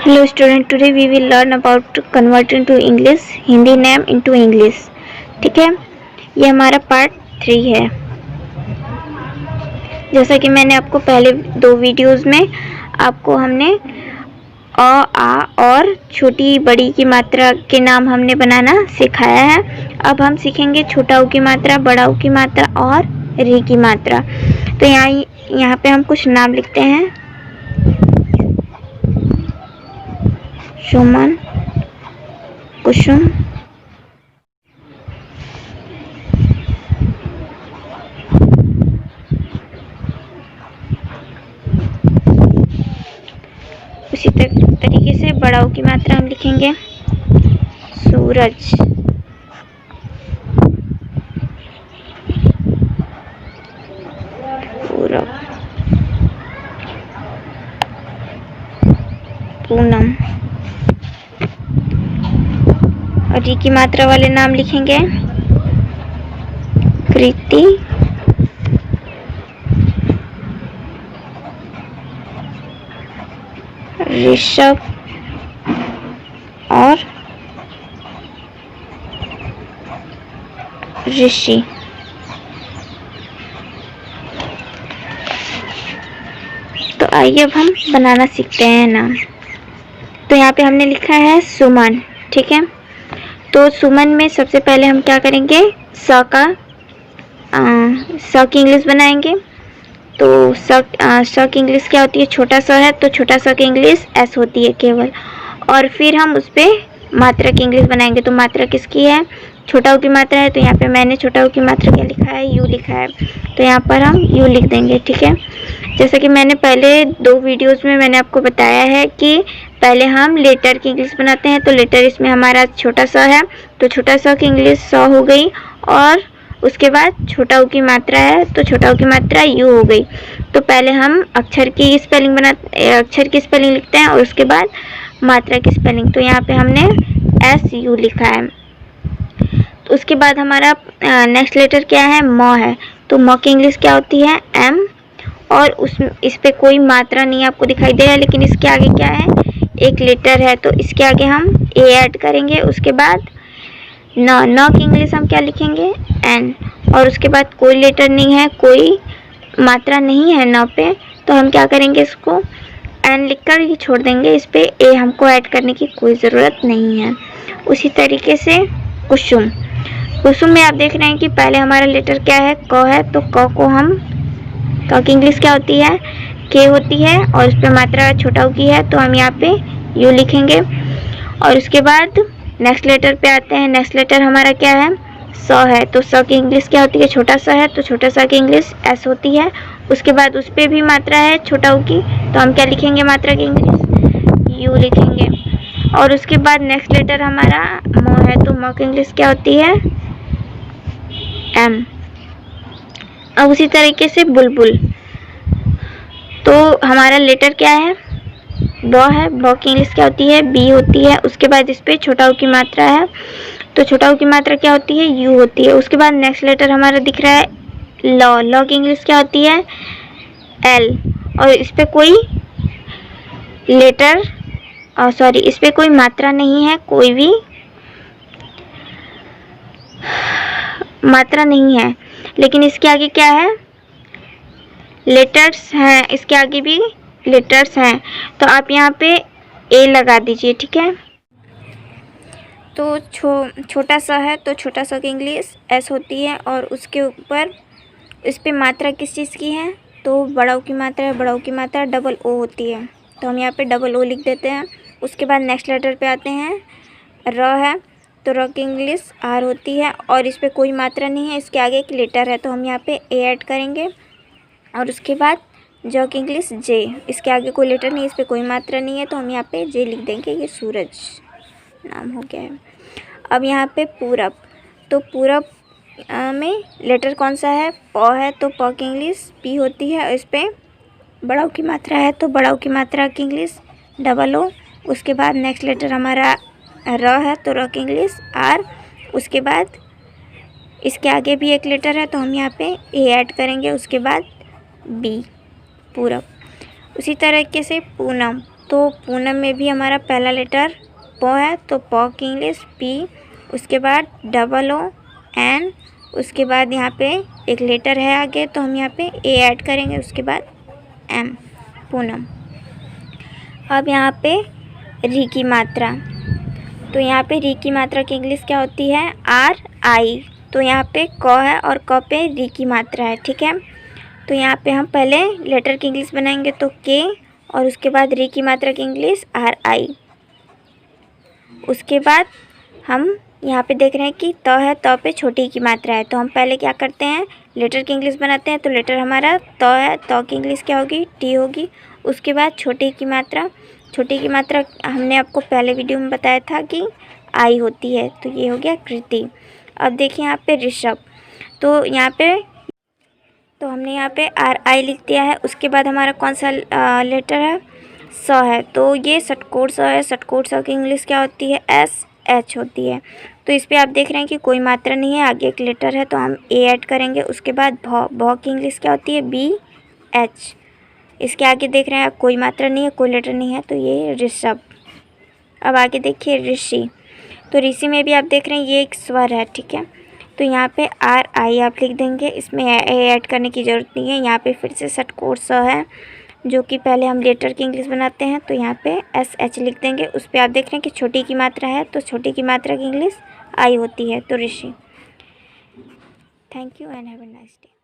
Hello student, today we will learn about converting to English Hindi name into English। ठीक है, ये हमारा part 3 है। जैसा कि मैंने आपको पहले 2 वीडियोस में आपको हमने अ आ और छोटी बड़ी की मात्रा के नाम हमने बनाना सिखाया है। अब हम सीखेंगे छोटा ऊ की मात्रा, बड़ा ऊ की मात्रा और री की मात्रा। तो यहाँ पे हम कुछ नाम लिखते हैं। सुमन, कुसुम, उसी तरीके से बड़ा ऊ की मात्रा हम लिखेंगे। सूरज, पूरब, पूनम। और री की मात्रा वाले नाम लिखेंगे। कृति, ऋषभ और ऋषि। तो आइए अब हम बनाना सीखते हैं नाम। तो यहाँ पे हमने लिखा है सुमन। ठीक है, तो सुमन में सबसे पहले हम क्या करेंगे, स की इंग्लिश बनाएंगे। तो स की इंग्लिश क्या होती है, छोटा स है तो छोटा स की इंग्लिश एस होती है केवल। और फिर हम उस पर मात्रा की इंग्लिश बनाएंगे। तो मात्रा किसकी है, छोटा ऊ की मात्रा है। तो यहाँ पे मैंने छोटा ऊ की मात्रा क्या लिखा है, यू लिखा है। तो यहाँ पर हम यू लिख देंगे। ठीक है, जैसा कि मैंने पहले 2 वीडियोस में मैंने आपको बताया है कि पहले हम लेटर की इंग्लिश बनाते हैं। तो लेटर इसमें हमारा छोटा सा है, तो छोटा सा की इंग्लिश स हो गई। और उसके बाद छोटा ऊ की मात्रा है, तो छोटा ऊ की मात्रा यू हो गई। तो पहले हम अक्षर की स्पेलिंग लिखते हैं और उसके बाद मात्रा की स्पेलिंग। तो यहाँ पे हमने एस यू लिखा है। तो उसके बाद हमारा नेक्स्ट लेटर क्या है, म है। तो म की इंग्लिश क्या होती है, एम। और इस पे कोई मात्रा नहीं आपको दिखाई दे रहा है, लेकिन इसके आगे क्या है, एक लेटर है। तो इसके आगे हम ए ऐड करेंगे। उसके बाद न की इंग्लिश हम क्या लिखेंगे, एन। और उसके बाद कोई लेटर नहीं है, कोई मात्रा नहीं है न पे, तो हम क्या करेंगे, इसको एन लिखकर ही छोड़ देंगे। इस पे ए हमको ऐड करने की कोई ज़रूरत नहीं है। उसी तरीके से कुसुम। कुसुम में आप देख रहे हैं कि पहले हमारा लेटर क्या है, क है। तो क को हम, क की इंग्लिश क्या होती है, के होती है। और उस पर मात्रा छोटा ऊ की है, तो हम यहाँ पे यू लिखेंगे। और उसके बाद नेक्स्ट लेटर पे आते हैं। नेक्स्ट लेटर हमारा क्या है, स है। तो स की इंग्लिश क्या होती है, छोटा सा है। तो छोटा सा की इंग्लिश एस होती है। उसके बाद उस पर भी मात्रा है छोटा ऊ की, तो हम क्या लिखेंगे, मात्रा की इंग्लिश यू लिखेंगे। और उसके बाद नेक्स्ट लेटर हमारा म है। तो म की इंग्लिश क्या होती है, एम। अब उसी तरीके से बुलबुल। तो हमारा लेटर क्या है, ब है। ब की इंग्लिश क्या होती है, बी होती है। उसके बाद इस पे छोटा ऊ की मात्रा है, तो छोटा ऊ की मात्रा क्या होती है, यू होती है। उसके बाद नेक्स्ट लेटर हमारा दिख रहा है ल। ल की इंग्लिश क्या होती है, एल। और इस पे कोई लेटर इस पे कोई मात्रा नहीं है, कोई भी मात्रा नहीं है। लेकिन इसके आगे क्या है, लेटर्स हैं। इसके आगे भी लेटर्स हैं, तो आप यहाँ पे ए लगा दीजिए। ठीक है, तो छोटा सा है, तो छोटा सा की इंग्लिश एस होती है। और उसके ऊपर इस पे मात्रा किस चीज़ की है, तो बड़ा ऊ की मात्रा है। बड़ा ऊ की मात्रा डबल ओ होती है, तो हम यहाँ पे डबल ओ लिख देते हैं। उसके बाद नेक्स्ट लेटर पे आते हैं, र है। तो र की इंग्लिश आर होती है। और इस पे कोई मात्रा नहीं है, इसके आगे एक लेटर है, तो हम यहाँ पे ए ऐड करेंगे। और उसके बाद ज की इंग्लिश जे। इसके आगे कोई लेटर नहीं, इस पर कोई मात्रा नहीं है, तो हम यहाँ पे जे लिख देंगे। ये सूरज नाम हो गया है। अब यहाँ पे पूरब। तो पूरब में लेटर कौन सा है, प है। तो प की इंग्लिश पी होती है। इस पर बड़ा ऊ की मात्रा है, तो बड़ा ऊ की मात्रा की इंग्लिश डबल ओ। उसके बाद नेक्स्ट लेटर हमारा र है, तो र की इंग्लिश आर। उसके बाद इसके आगे भी एक लेटर है, तो हम यहाँ पे ए ऐड करेंगे। उसके बाद बी, पूरब। उसी तरीके से पूनम। तो पूनम में भी हमारा पहला लेटर प है, तो प की इंग्लिश पी, उसके बाद डबल ओ एन, उसके बाद यहाँ पे एक लेटर है आगे तो हम यहाँ पे ए ऐड करेंगे, उसके बाद एम, पूनम। अब यहाँ पे री की मात्रा, तो यहाँ पे री की मात्रा की इंग्लिश क्या होती है? आर आई। तो यहाँ पे क है और क पे री की मात्रा है, ठीक है। तो यहाँ पे हम पहले लेटर की इंग्लिश बनाएंगे तो के, और उसके बाद री की मात्रा की इंग्लिश आर आई। उसके बाद हम यहाँ पे देख रहे हैं कि त है, त पे छोटी की मात्रा है, तो हम पहले क्या करते हैं? लेटर की इंग्लिश बनाते हैं। तो लेटर हमारा त है, त की इंग्लिश क्या होगी? टी होगी। उसके बाद छोटी की मात्रा, छोटी की मात्रा हमने आपको पहले वीडियो में बताया था कि आई होती है, तो ये हो गया कृति। अब देखिए यहाँ पे ऋषभ, तो यहाँ पे तो हमने यहाँ पे आर आई लिख दिया है। उसके बाद हमारा कौन सा लेटर है? स है, तो ये षटकोण स है। षटकोण स की इंग्लिश क्या होती है? एस एच होती है। तो इस पे आप देख रहे हैं कि कोई मात्रा नहीं है, आगे एक लेटर है तो हम ए ऐड करेंगे। उसके बाद भ, भ की इंग्लिश क्या होती है? B H. इसके आगे देख रहे हैं कोई मात्रा नहीं है, कोई लेटर नहीं है, तो ये ऋषभ। अब आगे देखिए ऋषि, तो ऋषि में भी आप देख रहे हैं ये एक स्वर है, ठीक है। तो यहाँ पे आर आई आप लिख देंगे, इसमें ए ऐड करने की ज़रूरत नहीं है। यहाँ पे फिर से षटकोण स है, जो कि पहले हम लेटर की इंग्लिश बनाते हैं, तो यहाँ पे एस एच लिख देंगे। उस पर आप देख रहे हैं कि छोटी की मात्रा है, तो छोटी की मात्रा की इंग्लिश आई होती है, तो Rishi. Thank you and have a nice day.